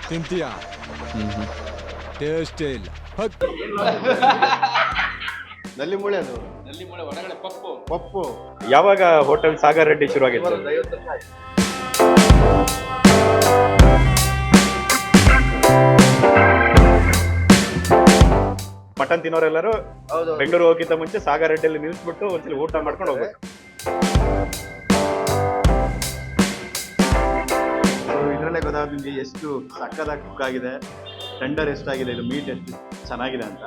ತಿಂತೀಯ ಟೇಸ್ಟೇ ಇಲ್ಲ. ನಲ್ಲಿ ಮೂಳೆ ಅದು ಒಳಗಡೆ ಪಪ್ಪು. ಪಪ್ಪು ಯಾವಾಗ ಹೋಟೆಲ್ ಸಾಗರ್ ರೆಡ್ಡಿ ಶುರುವಾಗಿತ್ತು? 50 ವರ್ಷ ಆಯ್ತು. ಮಟನ್ ತಿನ್ನೋರೆಲ್ಲರೂ ಹೌದು ಬೆಂಗಳೂರು ಹೋಗಿದ್ದ ಮುಂಚೆ ಸಾಗರ್ ರೆಡ್ಡಿಯಲ್ಲಿ ನಿಲ್ಸ್ಬಿಟ್ಟು ಒಂದ್ಸಲ ಊಟ ಮಾಡ್ಕೊಂಡು ಹೋಗ್ಬೇಕು. ಇದರಲ್ಲೇ ಗೊತ್ತಾಗುತ್ತೆ ನಿಮಗೆ ಎಷ್ಟು ಸಕ್ಕದಾಗಿ ಕುಕ್ ಆಗಿದೆ, ಟೆಂಡರ್ ಎಷ್ಟಾಗಿದೆ, ಇದು ಮೀಟ್ ಎಷ್ಟು ಚೆನ್ನಾಗಿದೆ ಅಂತ.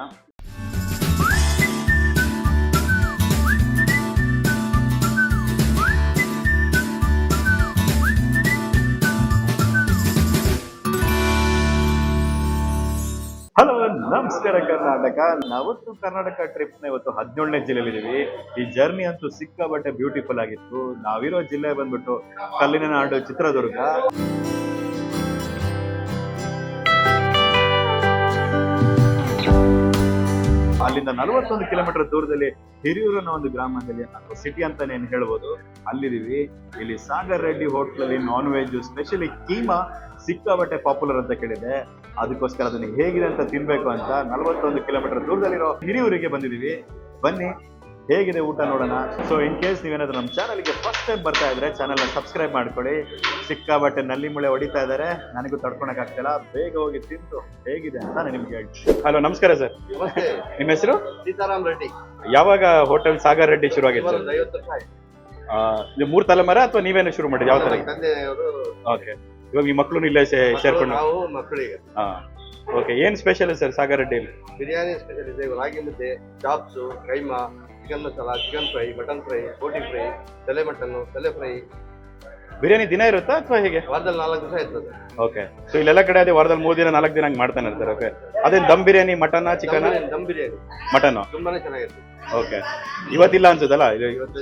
ಹಲೋ ನಮಸ್ಕಾರ ಕರ್ನಾಟಕ. ನಾವತ್ತು ಕರ್ನಾಟಕ ಟ್ರಿಪ್ನ ಇವತ್ತು 17ನೇ ಜಿಲ್ಲೆಯಲ್ಲಿದ್ದೀವಿ. ಈ ಜರ್ನಿ ಅಂತೂ ಸಿಕ್ಕಾಬಟ್ಟೆ ಬ್ಯೂಟಿಫುಲ್ ಆಗಿತ್ತು. ನಾವಿರೋ ಜಿಲ್ಲೆ ಬಂದ್ಬಿಟ್ಟು ಕಲ್ಲಿನ ನಾಡು ಚಿತ್ರದುರ್ಗ. ಅಲ್ಲಿಂದ 41 ಕಿಲೋಮೀಟರ್ ದೂರದಲ್ಲಿ ಹಿರಿಯೂರು ಅನ್ನೋ ಒಂದು ಗ್ರಾಮದಲ್ಲಿ ಅಥವಾ ಸಿಟಿ ಅಂತಾನೆ ಹೇಳ್ಬೋದು, ಅಲ್ಲಿದ್ದೀವಿ. ಇಲ್ಲಿ ಸಾಗರ್ ರೆಡ್ಡಿ ಹೋಟ್ಲಲ್ಲಿ ನಾನ್ ವೆಜ್ ಸ್ಪೆಷಲಿ ಕೀಮಾ ಸಿಕ್ಕಾಬಟ್ಟೆ ಪಾಪ್ಯುಲರ್ ಅಂತ ಕೇಳಿದೆ. ಅದಕ್ಕೋಸ್ಕರ ಅದನ್ನ ಹೇಗಿದೆ ಅಂತ ತಿನ್ಬೇಕು ಅಂತ 41 ಕಿಲೋಮೀಟರ್ ದೂರದಲ್ಲಿರೋ ಹಿರಿಯೂರಿಗೆ ಬಂದಿದ್ದೀವಿ. ಬನ್ನಿ ಹೇಗಿದೆ ಊಟ ನೋಡೋಣ. ಸೊ ಇನ್ ಕೇಸ್ ನೀವೇನಾದ್ರೂ ನಮ್ಮ ಚಾನಲ್ಗೆ ಫಸ್ಟ್ ಟೈಮ್ ಬರ್ತಾ ಇದ್ರೆ ಚಾನಲ್ನ ಸಬ್ಸ್ಕ್ರೈಬ್ ಮಾಡ್ಕೊಳ್ಳಿ. ಸಿಕ್ಕಾಬಟ್ಟೆ ನಲ್ಲಿ ಮುಳೆ ಹೊಡಿತಾ ಇದ್ದಾರೆ, ನನಗೂ ತಡ್ಕೊಳಕ್ ಆಗ್ತಿಲ್ಲ. ಬೇಗ ಹೋಗಿ ತಿಂದು ಹೇಗಿದೆ ಅಂತ ನಾನು ನಿಮ್ಗೆ ಹೇಳ್ತೀನಿ. ಹಲೋ ನಮಸ್ಕಾರ ಸರ್, ನಮಸ್ತೆ. ನಿಮ್ಮ ಹೆಸರು? ಸೀತಾರಾಮ್ ರೆಡ್ಡಿ. ಯಾವಾಗ ಹೋಟೆಲ್ ಸಾಗರ್ ರೆಡ್ಡಿ ಶುರುವಾಗಿತ್ತು? 50 ವರ್ಷ ಆಯ್ತು. ನೀವು 3 ತಲೆಮಾರ ಅಥವಾ ನೀವೇನು ಶುರು ಮಾಡಿದ್ರಿ? ಯಾವ ತರ? ತಂದೆಯವರು ಓಕೆ. ಇವಾಗ ಈ ಮಕ್ಕಳು ಇಲ್ಲೇ ಸೇರ್ಕೊಂಡು? ನಾವು ಮಕ್ಕಳಿಗೆ ಹಾ ಓಕೆ. ಏನ್ ಸ್ಪೆಷಲ್ ಸರ್ ಸಾಗರ್ ರೆಡ್ಡಿಯಲ್ಲಿ? ಬಿರಿಯಾನಿ ಸ್ಪೆಷಲ್ ಇದೆ, ragi mudde, chops, keema, chicken masala, chicken fry, mutton fry, boti fry, ತಲೆ ಮಟನ್, ತಲೆ ಫ್ರೈ. ಬಿರಿಯಾನಿ ದಿನ ಇರುತ್ತಾ ಅಥವಾ ಹೇಗೆ? ವಾರದಲ್ಲಿ 4 ದಿವಸ ಇರ್ತದೆ. ಓಕೆ. ಸೊ ಇಲ್ಲೆಲ್ಲ ಕಡೆ ಅದೇ ವಾರದಲ್ಲಿ 3 ದಿನ 4 ದಿನ ಹಂಗೆ ಮಾಡ್ತಾನೆ ಇರ್ತಾರೆ. ಓಕೆ. ಅದೇನು dum biryani mutton chicken? Dum biryani mutton ತುಂಬಾನೇ ಚೆನ್ನಾಗಿರ್ತದೆ. ಓಕೆ. ಇವತ್ತಿಲ್ಲ ಅನ್ಸುತ್ತಲ್ಲ? ಇವತ್ತು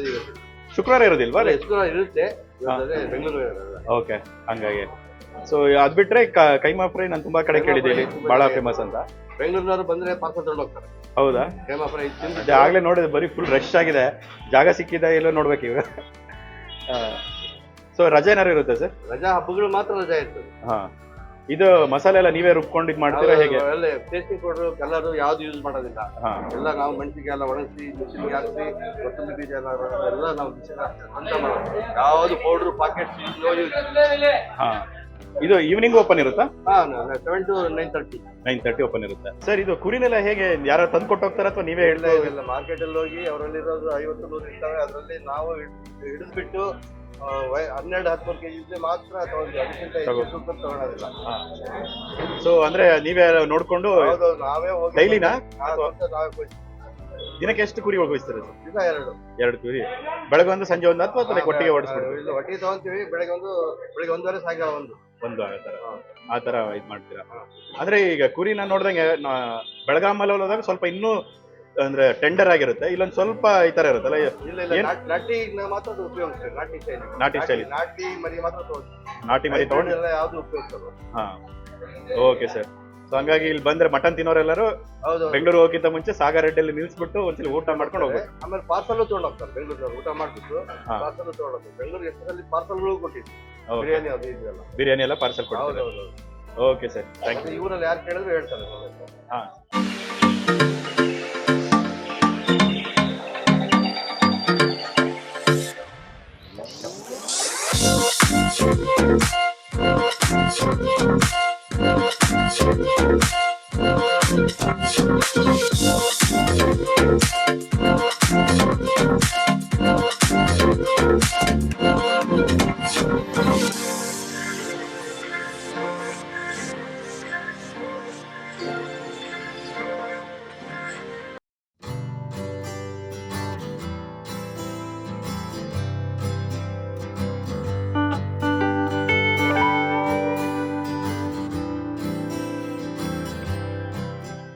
ಶುಕ್ರವಾರ ಇರೋದಿಲ್ವಾ? ಶುಕ್ರವಾರ ಇರುತ್ತೆ, ಬೆಂಗಳೂರು ಇರೋದಿಲ್ಲ. ಓಕೆ, ಹಂಗಾಗಿ. ಸೊ ಅದ್ ಬಿಟ್ರೆ ಕೈಮಾ ಫ್ರೈ ನಾನು ತುಂಬಾ ಕಡೆ ಕೇಳಿದ್ದೀನಿ, ಬಹಳ ಫೇಮಸ್ ಅಂತ. ಬೆಂಗಳೂರಿನವರು ಬಂದ್ರೆ ಪಾರ್ಸಲ್ ತಗೊಂಡು ಹೋಗ್ತಾರೆ. ಹೌದಾ? ಕೈಮಾ ಫ್ರೈ ಆಗ್ಲೇ ನೋಡಿದೆ, ಬರೀ ಫುಲ್ ರಶ್ ಆಗಿದೆ. ಜಾಗ ಸಿಕ್ಕಿದೆ ಎಲ್ಲೋ ನೋಡ್ಬೇಕು ಈಗ. ಸೊ ರಜೆ ಏನಾರು ಇರುತ್ತೆ ಸರ್? ರಜಾ ಹಬ್ಬಗಳು ಮಾತ್ರ ರಜಾ ಇರ್ತದೆ. ಹಾ. ಇದು ಮಸಾಲೆ ಎಲ್ಲ ನೀವೇ ರುಬ್ಕೊಂಡು ಇದು ಮಾಡ್ತೀರಾ ಹೇಗೆ? ಟೇಸ್ಟಿಂಗ್ ಪೌಡರ್ ಕಲರ್ ಯಾವ್ದು ಯೂಸ್ ಮಾಡೋದಿಲ್ಲ. ಹಾ. ಎಲ್ಲ ನಾವು ಮೆಣಸಿಗೆ ಎಲ್ಲ ಒಣಗಿಸಿ ಮಿಷಿನ್ಗೆ ಹಾಕಿ ಕೊತ್ತಂಬರಿ ಬೀಜ ಎಲ್ಲ ನಾವು ಮಿಷಿನ್ ಅಂತ ಮಾಡೋದು. ಯಾವ್ದು ಪೌಡರ್ ಪಾಕೆಟ್ ಯೂಸ್. ಹಾ. ಇದು ಈವ್ನಿಂಗ್ ಓಪನ್ ಇರುತ್ತಾ? 7 to 9:30. 9:30 ಓಪನ್ ಇರುತ್ತೆ. ಸರ್ ಇದು ಕುರಿನೆಲ್ಲ ಹೇಗೆ ಯಾರು ತಂದು ಕೊಟ್ಟು ಹೋಗ್ತಾರ ಅಥವಾ ನೀವೇ ಹೇಳ್ತಾ ಇದ್ದೀರಾ? ಇಲ್ಲ, ಮಾರ್ಕೆಟ್ ಅಲ್ಲಿ ಹೋಗಿ ಅವರಲ್ಲಿರೋದು 50-100 ಇರ್ತವೆ. ಅದರಲ್ಲಿ ನಾವು ಹಿಡಿದ್ಬಿಟ್ಟು 12-13 kg ಇದ್ರೆ ಮಾತ್ರ ತಗೊಂಡ್ವಿ, ಅದಕ್ಕಿಂತ ಹೆಚ್ಚು ತೂಕ ತಗೊಳ್ಳೋದಿಲ್ಲ. ಸೊ ಅಂದ್ರೆ ನೀವೇ ನೋಡ್ಕೊಂಡು ನಾವೇ ಹೋಗಿ ಡೈಲಿನಾ? ನಾವೇ ದಿನಕ್ಕೆ ಎಷ್ಟು ಕುರಿ ಹೋಗಿಸ್ತಾರೆ ಸರ್? ದಿನ 2 ಕುರಿ. ಬೆಳಗ್ಗೆ ಒಂದು ಸಂಜೆ ಒಂದು ಅಥವಾ ಒಟ್ಟಿಗೆ ಓಡಿಸ್ಬಿಡ್ತೀವಿ? ಒಟ್ಟಿಗೆ ತಗೊಂತೀವಿ. ಬೆಳಗ್ಗೆ 1, ಸಾಯಂಕಾಲ 1 ಆ ತರ ಇದ್ ಮಾಡ್ತೀರಾ? ಅಂದ್ರೆ ಈಗ ಕುರಿನ ನೋಡ್ದಂಗೆ ಬೆಳಗಾಮಲ್ಲಿ ಹೋದಾಗ ಸ್ವಲ್ಪ ಇನ್ನೂ ಅಂದ್ರೆ ಟೆಂಡರ್ ಆಗಿರುತ್ತೆ, ಇಲ್ಲೊಂದ್ ಸ್ವಲ್ಪ ಈ ತರ ಇರುತ್ತಲ್ಲ? ಇಲ್ಲ, ನಾಟಿ ಮಾತ್ರ ಉಪಯೋಗಿಸ್ತೀವಿ. ನಾಟಿ ಸ್ಟೈಲ್ ನಾಟಿ ಮರಿ ಮಾತ್ರ ತಗೊಂಡು, ನಾಟಿ ಮರಿ ತಗೊಂಡು ಯಾವ್ದು ಉಪಯೋಗಿಸಲ್ಲ. ಹಾ ಓಕೆ ಸರ್. ಸೊ ಹಂಗಾಗಿ ಇಲ್ಲಿ ಬಂದ್ರೆ ಮಟನ್ ತಿನ್ನೋರೆಲ್ಲರೂ ಹೌದು ಬೆಂಗಳೂರು ಹೋಗಿದ್ದ ಮುಂಚೆ ಸಾಗರ್ ರೆಡ್ಡಿಯಲ್ಲಿ ನಿಲ್ಸ್ಬಿಟ್ಟು ಒಂದ್ಸಲ ಊಟ ಮಾಡ್ಕೊಂಡು ಹೋಗ್ಬೇಕು. ಆಮೇಲೆ ಪಾರ್ಸಲ್ ತಗೊಂಡು ಹೋಗ್ತಾರೆ. ಬೆಂಗಳೂರು ಊಟ ಮಾಡ್ಬಿಟ್ಟು ಪಾರ್ಸಲ್ ತಗೊಂಡು ಹೋಗ್ತಾರೆ. ಬೆಂಗಳೂರು ಎಷ್ಟರಲ್ಲಿ ಪಾರ್ಸಲ್ಗಳು ಕೊಟ್ಟಿದ್ವಿ, ಬಿರಿಯಾನಿ ಅದು ಇದೆಯಲ್ಲ, ಬಿರಿಯಾನಿ ಎಲ್ಲ ಪಾರ್ಸಲ್ ಕೊಡ್ತಾರೆ. ಹೌದು. Okay sir, thank you. ಇವರಲ್ಲಿ ಯಾರು ಕೇಳಿದ್ರು ಹೇಳ್ತಾರೆ. ಹಾ.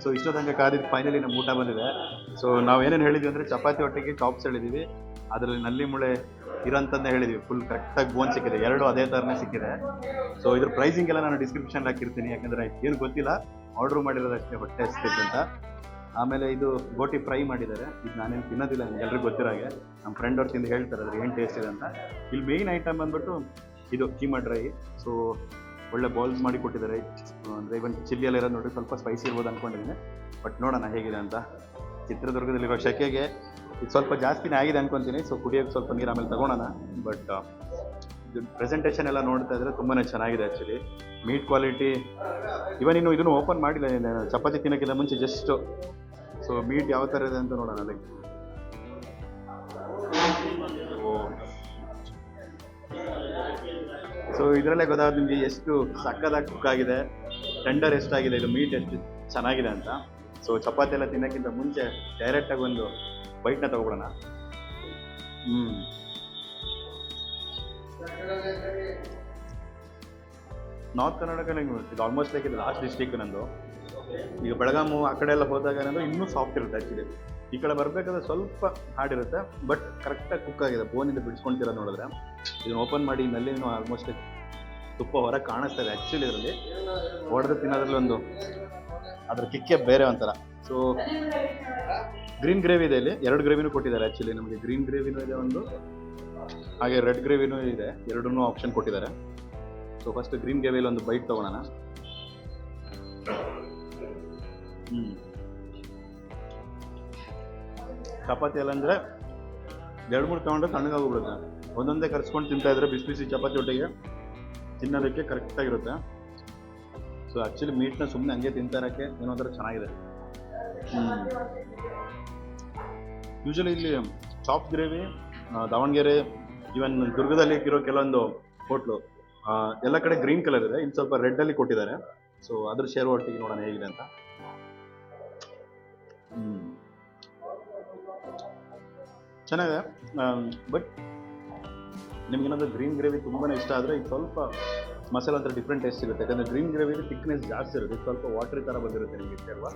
ಸೊ ಇಷ್ಟೋ ತನಕ ಕಾದಿದ್ದು ಫೈನಲಿ ನಮ್ಮ ಊಟ ಬಂದಿದೆ. ಸೊ ನಾವು ಏನೇನು ಹೇಳಿದ್ವಿ ಅಂದರೆ ಚಪಾತಿ ಒಟ್ಟಿಗೆ ಚಾಪ್ಸ್ ಹೇಳಿದ್ದೀವಿ, ಅದರಲ್ಲಿ ನಲ್ಲಿ ಮುಳೆ ಇರೋಂಥದ್ದೇ ಹೇಳಿದ್ವಿ. ಫುಲ್ ಕರೆಕ್ಟಾಗಿ ಬೋನ್ ಸಿಕ್ಕಿದೆ, 2 ಅದೇ ಥರನೇ ಸಿಕ್ಕಿದೆ. ಸೊ ಇದ್ರ ಪ್ರೈಸಿಂಗ್ ಎಲ್ಲ ನಾನು ಡಿಸ್ಕ್ರಿಪ್ಷನ್ ಹಾಕಿರ್ತೀನಿ, ಯಾಕಂದರೆ ಏನು ಗೊತ್ತಿಲ್ಲ, ಆರ್ಡ್ರ್ ಮಾಡಿರೋದಷ್ಟೇ ಹೊಟ್ಟೆ ಹಸ್ತಿತ್ತು ಅಂತ. ಆಮೇಲೆ ಇದು ಬೋಟಿ ಫ್ರೈ ಮಾಡಿದ್ದಾರೆ, ಇದು ನಾನೇನು ತಿನ್ನೋದಿಲ್ಲ, ನಿಮ್ಗೆ ಎಲ್ರಿಗೂ ಗೊತ್ತಿರೋ ಹಾಗೆ. ನಮ್ಮ ಫ್ರೆಂಡ್ ಅವ್ರು ತಿಂದು ಹೇಳ್ತಾರೆ ಅದ್ರ ಏನು ಟೇಸ್ಟ್ ಇದೆ ಅಂತ. ಇಲ್ಲಿ ಮೇಯ್ನ್ ಐಟಮ್ ಬಂದ್ಬಿಟ್ಟು ಇದು ಕೀಮಾ ಡ್ರೈ. ಸೊ ಒಳ್ಳೆ ಬಾಲ್ಸ್ ಮಾಡಿ ಕೊಟ್ಟಿದ್ದಾರೆ. ಅಂದರೆ ಇವನ್ ಚಿಲ್ಲಿ ಎಲ್ಲ ಇರೋದು ನೋಡಿ ಸ್ವಲ್ಪ ಸ್ಪೈಸಿ ಇರ್ಬೋದು ಅಂದ್ಕೊಂಡಿದ್ದೀನಿ. ಬಟ್ ನೋಡೋಣ ಹೇಗಿದೆ ಅಂತ. ಚಿತ್ರದುರ್ಗದಲ್ಲಿರೋ ಶೆಕೆಗೆ ಇದು ಸ್ವಲ್ಪ ಜಾಸ್ತಿನೇ ಆಗಿದೆ ಅನ್ಕೊತೀನಿ. ಸೊ ಕುಡಿಯೋಕ್ಕೆ ಸ್ವಲ್ಪ ನೀರು ಆಮೇಲೆ ತಗೊಳ್ಳೋಣ. ಬಟ್ ಇದು ಪ್ರೆಸೆಂಟೇಷನ್ ಎಲ್ಲ ನೋಡ್ತಾ ಇದ್ರೆ ತುಂಬಾ ಚೆನ್ನಾಗಿದೆ ಆ್ಯಕ್ಚುಲಿ. ಮೀಟ್ ಕ್ವಾಲಿಟಿ ಇವನ್ ಇನ್ನು ಇದನ್ನು ಓಪನ್ ಮಾಡಿಲ್ಲ, ಚಪಾತಿ ತಿನ್ನೋಕ್ಕಿಂತ ಮುಂಚೆ ಜಸ್ಟು. ಸೊ ಮೀಟ್ ಯಾವ ಥರ ಇದೆ ಅಂತ ನೋಡೋಣ. ಲೈಕ್ ಸೊ ಇದರಲ್ಲೇ ಗೊತ್ತಾಗುತ್ತೆ ನಿಮಗೆ ಎಷ್ಟು ಸಕ್ಕದಾಗಿ ಕುಕ್ ಆಗಿದೆ, ಟೆಂಡರ್ ಎಷ್ಟಾಗಿದೆ, ಇದು ಮೀಟ್ ಎಷ್ಟು ಚೆನ್ನಾಗಿದೆ ಅಂತ. ಸೊ ಚಪಾತಿ ಎಲ್ಲ ತಿನ್ನೋಕ್ಕಿಂತ ಮುಂಚೆ ಡೈರೆಕ್ಟಾಗಿ ಒಂದು ಬೈಟ್ನ ತಗೊಬಿಡೋಣ. ನಾರ್ತ್ ಕರ್ನಾಟಕ ಇದು ಆಲ್ಮೋಸ್ಟ್ ಲೈಕ್ ಇದು ಲಾಸ್ಟ್ ಡಿಸ್ಟ್ರಿಕ್ಟ್ ನಂದು. ಈಗ ಬೆಳಗಾಮು ಆ ಕಡೆ ಎಲ್ಲ ಹೋದಾಗ ಏನಂದ್ರೆ ಇನ್ನೂ ಸಾಫ್ಟ್ ಇರುತ್ತೆ ಆ್ಯಕ್ಚುಲಿ. ಈ ಕಡೆ ಬರಬೇಕಾದ್ರೆ ಸ್ವಲ್ಪ ಹಾರ್ಡ್ ಇರುತ್ತೆ, ಬಟ್ ಕರೆಕ್ಟಾಗಿ ಕುಕ್ ಆಗಿದೆ. ಬೋನಿಂದ ಬಿಡಿಸ್ಕೊಂತಿರೋ ನೋಡಿದ್ರೆ ಇದನ್ನು ಓಪನ್ ಮಾಡಿ ನಲ್ಲಿನೂ ಆಲ್ಮೋಸ್ಟ್ ತುಪ್ಪ ಹೊರಗೆ ಕಾಣಿಸ್ತಾ ಇದೆ ಆ್ಯಕ್ಚುಲಿ. ಇದರಲ್ಲಿ ಹೊಡೆದು ತಿನ್ನೋದ್ರಲ್ಲಿ ಒಂದು ಅದ್ರ ಕಿಕ್ಕೆ ಬೇರೆ ಒಂಥರ. ಸೊ ಗ್ರೀನ್ ಗ್ರೇವಿ ಇದೆ, ಇಲ್ಲಿ 2 ಗ್ರೇವಿನೂ ಕೊಟ್ಟಿದ್ದಾರೆ ಆ್ಯಕ್ಚುಲಿ. ನಮಗೆ ಗ್ರೀನ್ ಗ್ರೇವಿನೂ ಇದೆ ಒಂದು, ಹಾಗೆ ರೆಡ್ ಗ್ರೇವಿನೂ ಇದೆ, ಎರಡನ್ನೂ ಆಪ್ಷನ್ ಕೊಟ್ಟಿದ್ದಾರೆ. ಸೊ ಫಸ್ಟ್ ಗ್ರೀನ್ ಗ್ರೇವಿಯಲ್ಲಿ ಒಂದು ಬೈಟ್ ತೊಗೊಳೋಣ. ಚಪಾತಿ ಎಲ್ಲ ಅಂದರೆ 2-3 ತೊಗೊಂಡ್ರೆ ತಣ್ಣಗಾಗೋಗ್ಬಿಡುತ್ತೆ. ಒಂದೊಂದೇ ಕರ್ಸ್ಕೊಂಡು ತಿಂತಾ ಇದ್ರೆ ಬಿಸಿ ಬಿಸಿ ಚಪಾತಿ ಒಟ್ಟಿಗೆ ತಿನ್ನೋದಕ್ಕೆ ಕರೆಕ್ಟಾಗಿರುತ್ತೆ. ಸೊ ಆ್ಯಕ್ಚುಲಿ ಮೀಟ್ನ ಸುಮ್ಮನೆ ಹಂಗೆ ತಿಂತಾ ಇರೋಕ್ಕೆ ಏನೋ ಒಂಥರ ಚೆನ್ನಾಗಿದೆ. ಯೂಶಲಿ ಇಲ್ಲಿ ಚಾಪ್ ಗ್ರೇವಿ ದಾವಣಗೆರೆ ಈವನ್ ದುರ್ಗದಲ್ಲಿ ಇರೋ ಕೆಲವೊಂದು ಹೋಟ್ಲು ಎಲ್ಲ ಕಡೆ ಗ್ರೀನ್ ಕಲರ್ ಇದೆ, ಇನ್ನು ಸ್ವಲ್ಪ ರೆಡ್ಡಲ್ಲಿ ಕೊಟ್ಟಿದ್ದಾರೆ. ಸೊ ಅದ್ರ ಶೇರ್ ಒಟ್ಟಿಗೆ ನೋಡೋಣ ಹೇಗಿದೆ ಅಂತ. ಚೆನ್ನಾಗಿದೆ. ಬಟ್ ನಿಮಗೇನಾದರೂ ಗ್ರೀನ್ ಗ್ರೇವಿ ತುಂಬಾ ಇಷ್ಟ ಆದರೆ ಇದು ಸ್ವಲ್ಪ ಮಸಾಲೆ ಒಂಥರ ಡಿಫ್ರೆಂಟ್ ಟೇಸ್ಟ್ ಸಿಗುತ್ತೆ. ಯಾಕಂದರೆ ಗ್ರೀನ್ ಗ್ರೇವಿಲಿ ಥಿಕ್ನೆಸ್ ಜಾಸ್ತಿ ಇರುತ್ತೆ, ಸ್ವಲ್ಪ ವಾಟ್ರಿ ಥರ ಬಂದಿರುತ್ತೆ ನಿಮಗೆ ಇಷ್ಟ ಅಲ್ವಾ.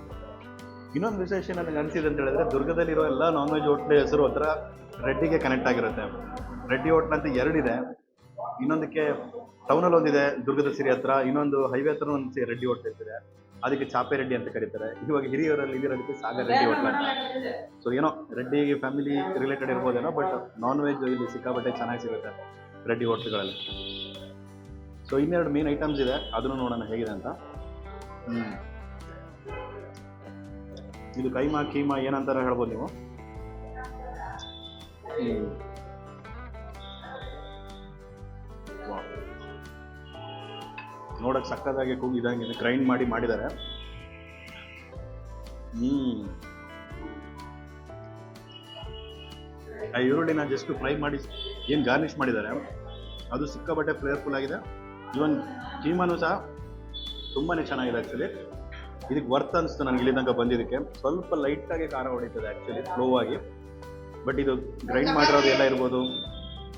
ಇನ್ನೊಂದು ವಿಶೇಷ ನನಗೆ ಅನಿಸಿದೆ ಅಂತ ಹೇಳಿದ್ರೆ, ದುರ್ಗದಲ್ಲಿರೋ ಎಲ್ಲ ನಾನ್ ವೆಜ್ ಹೋಟ್ಲ್ ಹೆಸರು ಹತ್ರ ರೆಡ್ಡಿಗೆ ಕನೆಕ್ಟ್ ಆಗಿರುತ್ತೆ. ರೆಡ್ಡಿ ಹೋಟ್ಲ್ ಅಂತ 2 ಇದೆ. ಇನ್ನೊಂದಕ್ಕೆ ಟೌನಲ್ಲಿ ಒಂದಿದೆ ದುರ್ಗದ ಸಿರಿ ಹತ್ರ, ಇನ್ನೊಂದು ಹೈವೇ ಹತ್ರ ಒಂದು ರೆಡ್ಡಿ ಹೋಟ್ಲ್ ಇರ್ತಿದೆ, ಅದಕ್ಕೆ ಚಾಪೆ ರೆಡ್ಡಿ ಅಂತ ಕರೀತಾರೆ. ಇವಾಗ ಹಿರಿಯೂರಲ್ಲಿ ಇಲ್ಲಿರೋದಕ್ಕೆ ಸಾಗರ್ ರೆಡ್ಡಿ ಹೋಟ್ಲ್ ಅಂತ. ಸೊ ಏನೋ ರೆಡ್ಡಿ ಫ್ಯಾಮಿಲಿ ರಿಲೇಟೆಡ್ ಇರ್ಬೋದೇನೋ, ಬಟ್ ನಾನ್ ವೆಜ್ ಇಲ್ಲಿ ಸಿಕ್ಕಾಪಟ್ಟೆ ಚೆನ್ನಾಗಿ ಸಿಗುತ್ತೆ ರೆಡ್ಡಿ ಹೋಟ್ಲ್ಗಳಲ್ಲಿ. ಸೊ ಇನ್ನೆರಡು ಮೇನ್ ಐಟಮ್ಸ್ ಇದೆ, ಅದನ್ನು ನೋಡೋಣ ಹೇಗಿದೆ ಅಂತ. ಇದು ಕೈಮಾ ಕೀಮಾ ಏನಂತಾರ ಹೇಳ್ಬೋದು ನೀವು. ನೋಡಕ್ಕೆ ಸಕ್ಕದಾಗಿ ಕೂಗಿದಂಗೆ ಗ್ರೈಂಡ್ ಮಾಡಿದ್ದಾರೆ. ಆ ಈರುಳ್ಳಿನ ಜಸ್ಟ್ ಫ್ರೈ ಮಾಡಿ ಏನು ಗಾರ್ನಿಷ್ ಮಾಡಿದ್ದಾರೆ ಅದು ಸಿಕ್ಕಾಪಟ್ಟೆ ಫ್ಲೇವರ್ಫುಲ್ ಆಗಿದೆ. ಇವನ್ ಕೀಮಾನು ಸಹ ತುಂಬಾ ಚೆನ್ನಾಗಿದೆ ಆ್ಯಕ್ಚುಲಿ. ಇದಕ್ಕೆ ವರ್ತ್ ಅನಿಸ್ತು ನನಗೆ ಇಲ್ಲಿ ತನಕ ಬಂದಿದ್ದಕ್ಕೆ. ಸ್ವಲ್ಪ ಲೈಟಾಗಿ ಖಾರ ಹೊಡಿತದೆ ಆ್ಯಕ್ಚುಲಿ, ಸ್ಲೋ ಆಗಿ. ಬಟ್ ಇದು ಗ್ರೈಂಡ್ ಮಾಡಿರೋದು ಎಲ್ಲ ಇರ್ಬೋದು,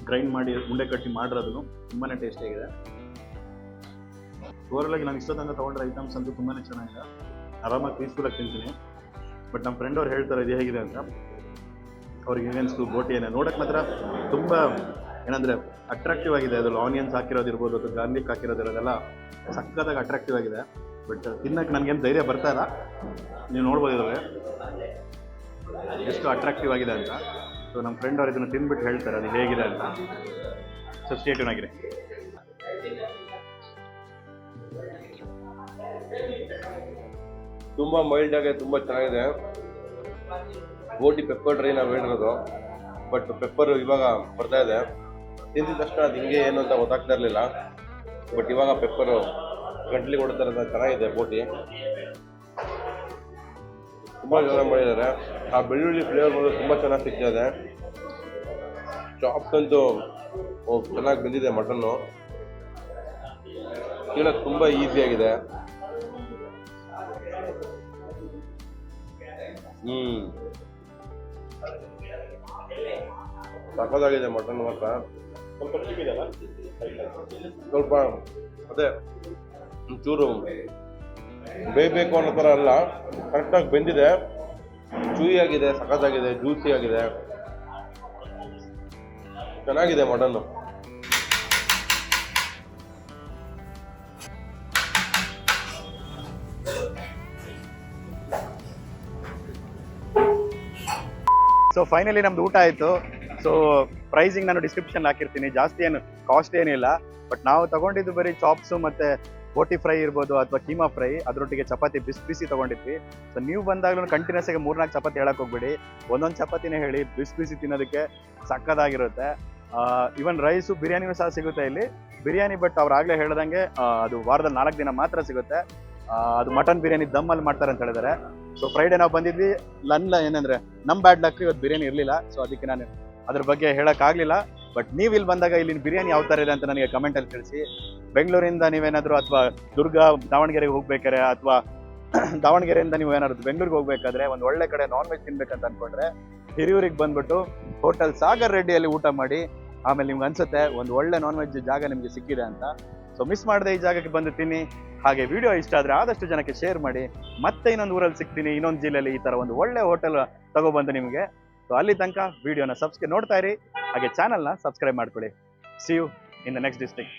ಗ್ರೈಂಡ್ ಮಾಡಿ ಉಂಡೆ ಕಟ್ಟಿ ಮಾಡಿರೋದು ತುಂಬಾ ಟೇಸ್ಟಿಯಾಗಿದೆ. ಓವರಾಲಾಗಿ ನಾನು ಇಷ್ಟ ತನಕ ತೊಗೊಂಡ್ರೆ ಐಟಮ್ಸ್ ಅಂತೂ ತುಂಬಾ ಚೆನ್ನಾಗಿದೆ. ಆರಾಮಾಗಿ ಪೀಸ್ಫುಲ್ಲಾಗಿ ತಿಂತೀನಿ. ಬಟ್ ನಮ್ಮ ಫ್ರೆಂಡ್ ಅವ್ರು ಹೇಳ್ತಾರೆ ಇದು ಹೇಗಿದೆ ಅಂತ. ಅವ್ರಿಗೆ ಹೇಗನ್ನಿಸ್ತು ಬೋಟಿ ಏನೇ ನೋಡೋಕ್ಕೆ ಮಾತ್ರ ತುಂಬ ಏನಂದರೆ ಅಟ್ರಾಕ್ಟಿವ್ ಆಗಿದೆ. ಅದ್ರಲ್ಲಿ ಆನಿಯನ್ಸ್ ಹಾಕಿರೋದಿರ್ಬೋದು ಅಥವಾ ಗಾರ್ಲಿಕ್ ಹಾಕಿರೋದಿರೋದೆಲ್ಲ ಸಕ್ಕತ್ತಾಗಿ ಅಟ್ರಾಕ್ಟಿವ್ ಆಗಿದೆ. ಬಟ್ ತಿನ್ನಕ್ಕೆ ನನಗೇನು ಧೈರ್ಯ ಬರ್ತಾ ಇಲ್ಲ. ನೀವು ನೋಡ್ಬೋದು ಇದ್ರಲ್ಲಿ ಎಷ್ಟು ಅಟ್ರಾಕ್ಟಿವ್ ಆಗಿದೆ ಅಂತ. ಸೊ ನಮ್ಮ ಫ್ರೆಂಡ್ ಅವ್ರು ಇದನ್ನು ತಿಂದ್ಬಿಟ್ಟು ಹೇಳ್ತಾರೆ ಅದು ಹೇಗಿದೆ ಅಂತ. ಸೊ ಸ್ಟೇ ಟ್ಯೂನ್ ಆಗಿರಿ. ತುಂಬ ಮೈಲ್ಡ್ ಆಗಿ ತುಂಬ ಚೆನ್ನಾಗಿದೆ. ಬೋಟಿ ಪೆಪ್ಪರ್ ಡ್ರೈ ನಾವು ಹೇಳಿರೋದು, ಬಟ್ ಪೆಪ್ಪರ್ ಇವಾಗ ಬರ್ತಾ ಇದೆ. ತಿಂದಿದ ತಕ್ಷಣ ಅದು ಹಿಂಗೆ ಏನು ಅಂತ ಗೊತ್ತಾಗ್ತಾ ಇರಲಿಲ್ಲ. ಬಟ್ ಇವಾಗ ಪೆಪ್ಪರು ಗಂಟ್ಲಿಗೆ ಹೊಡ್ತಾರೆ, ಚೆನ್ನಾಗಿದೆ ಬೋಟಿ. ತುಂಬ ಚೆನ್ನಾಗಿ ಮಾಡಿದ್ದಾರೆ. ಆ ಬೆಳ್ಳುಳ್ಳಿ ಫ್ಲೇವರ್ ಬಂದು ತುಂಬ ಚೆನ್ನಾಗಿ ಸಿಗ್ತಿದೆ. ಚಾಪ್ಸ್ ಅಂತೂ ಚೆನ್ನಾಗಿ ಬೆಂದಿದೆ. ಮಟನ್ನು ತಿನ್ನೋಕ್ಕೆ ತುಂಬ ಈಸಿಯಾಗಿದೆ. ಸಕ್ಕತ್ತಾಗಿದೆ ಮಟನ್ ಮಾತ್ರ. ಸ್ವಲ್ಪ ಅದೇ ಒಂಚೂರು ಬೇಯಬೇಕು ಅನ್ನೋ ಥರ ಅಲ್ಲ, ಕರೆಕ್ಟಾಗಿ ಬೆಂದಿದೆ, ಚೂಯಿ ಆಗಿದೆ, ಸಕ್ಕತ್ತಾಗಿದೆ, ಜ್ಯೂಸಿ ಆಗಿದೆ, ಚೆನ್ನಾಗಿದೆ ಮಟನ್ನು. ಸೊ ಫೈನಲಿ ನಮ್ದು ಊಟ ಆಯಿತು. ಸೊ ಪ್ರೈಸಿಂಗ್ ನಾನು ಡಿಸ್ಕ್ರಿಪ್ಷನ್ ಹಾಕಿರ್ತೀನಿ, ಜಾಸ್ತಿ ಏನು ಕಾಸ್ಟ್ ಏನಿಲ್ಲ. ಬಟ್ ನಾವು ತಗೊಂಡಿದ್ದು ಬರೀ ಚಾಪ್ಸು ಮತ್ತೆ ಬೋಟಿ ಫ್ರೈ ಇರ್ಬೋದು ಅಥವಾ ಕೀಮಾ ಫ್ರೈ, ಅದರೊಟ್ಟಿಗೆ ಚಪಾತಿ ಬಿಸಿ ಬಿಸಿ ತಗೊಂಡಿದ್ವಿ. ಸೊ ನೀವು ಬಂದಾಗಲೂ ಕಂಟಿನ್ಯೂಸ್ ಆಗಿ 3-4 ಚಪಾತಿ ಹೇಳಕ್ ಹೋಗ್ಬೇಡಿ, ಒಂದೊಂದು ಚಪಾತಿನೇ ಹೇಳಿ, ಬಿಸಿ ಬಿಸಿ ತಿನ್ನೋದಕ್ಕೆ ಸಕ್ಕದಾಗಿರುತ್ತೆ. ಇವನ್ ರೈಸು ಬಿರಿಯಾನಿನೂ ಸಹ ಸಿಗುತ್ತೆ ಇಲ್ಲಿ. ಬಿರಿಯಾನಿ ಬಟ್ ಅವ್ರು ಆಗ್ಲೇ ಹೇಳ್ದಂಗೆ ಅದು ವಾರದಲ್ಲಿ 4 ದಿನ ಮಾತ್ರ ಸಿಗುತ್ತೆ. ಅದು ಮಟನ್ ಬಿರಿಯಾನಿ ದಮ್ಮಲ್ಲಿ ಮಾಡ್ತಾರೆ ಅಂತ ಹೇಳಿದ್ದಾರೆ. ಸೊ ಫ್ರೈಡೆ ನಾವು ಬಂದಿದ್ವಿ, ಏನಂದ್ರೆ ನಮ್ ಬ್ಯಾಡ್ ಲಕ್ ಇವತ್ತು ಬಿರಿಯಾನಿ ಇರಲಿಲ್ಲ. ಸೊ ಅದಕ್ಕೆ ನಾನು ಅದ್ರ ಬಗ್ಗೆ ಹೇಳಕ್ಕಾಗ್ಲಿಲ್ಲ. ಬಟ್ ನೀವು ಇಲ್ಲಿ ಬಂದಾಗ ಇಲ್ಲಿನ ಬಿರಿಯಾನಿ ಯಾವ ಥರ ಇದೆ ಅಂತ ನನಗೆ ಕಮೆಂಟಲ್ಲಿ ತಿಳಿಸಿ. ಬೆಂಗಳೂರಿಂದ ನೀವೇನಾದರೂ ಅಥವಾ ದುರ್ಗ ದಾವಣಗೆರೆಗೆ ಹೋಗ್ಬೇಕಾದ್ರೆ ಅಥವಾ ದಾವಣಗೆರೆಯಿಂದ ನೀವು ಏನಾದ್ರು ಬೆಂಗಳೂರಿಗೆ ಹೋಗ್ಬೇಕಾದ್ರೆ ಒಂದು ಒಳ್ಳೆ ಕಡೆ ನಾನ್ ವೆಜ್ ತಿನ್ಬೇಕಂತ ಅನ್ಕೊಂಡ್ರೆ ಹಿರಿಯೂರಿಗೆ ಬಂದ್ಬಿಟ್ಟು ಹೋಟೆಲ್ ಸಾಗರ್ ರೆಡ್ಡಿಯಲ್ಲಿ ಊಟ ಮಾಡಿ. ಆಮೇಲೆ ನಿಮ್ಗೆ ಅನ್ಸುತ್ತೆ ಒಂದು ಒಳ್ಳೆ ನಾನ್ ವೆಜ್ ಜಾಗ ನಿಮಗೆ ಸಿಕ್ಕಿದೆ ಅಂತ. ಸೊ ಮಿಸ್ ಮಾಡದೆ ಈ ಜಾಗಕ್ಕೆ ಬಂದು ತಿನ್ನಿ. ಹಾಗೆ ವಿಡಿಯೋ ಇಷ್ಟ ಆದರೆ ಆದಷ್ಟು ಜನಕ್ಕೆ ಶೇರ್ ಮಾಡಿ. ಮತ್ತೆ ಇನ್ನೊಂದು ಊರಲ್ಲಿ ಸಿಗ್ತೀನಿ, ಇನ್ನೊಂದು ಜಿಲ್ಲೆಯಲ್ಲಿ ಈ ಥರ ಒಂದು ಒಳ್ಳೆ ಹೋಟೆಲ್ ತಗೊಬಂದು ನಿಮಗೆ. ಸೊ ಅಲ್ಲಿ ತನಕ ವಿಡಿಯೋನ ನೋಡ್ತಾ ಇರಿ, ಹಾಗೆ ಚಾನಲ್ನ ಸಬ್ಸ್ಕ್ರೈಬ್ ಮಾಡ್ಕೊಳ್ಳಿ. See you in the next district.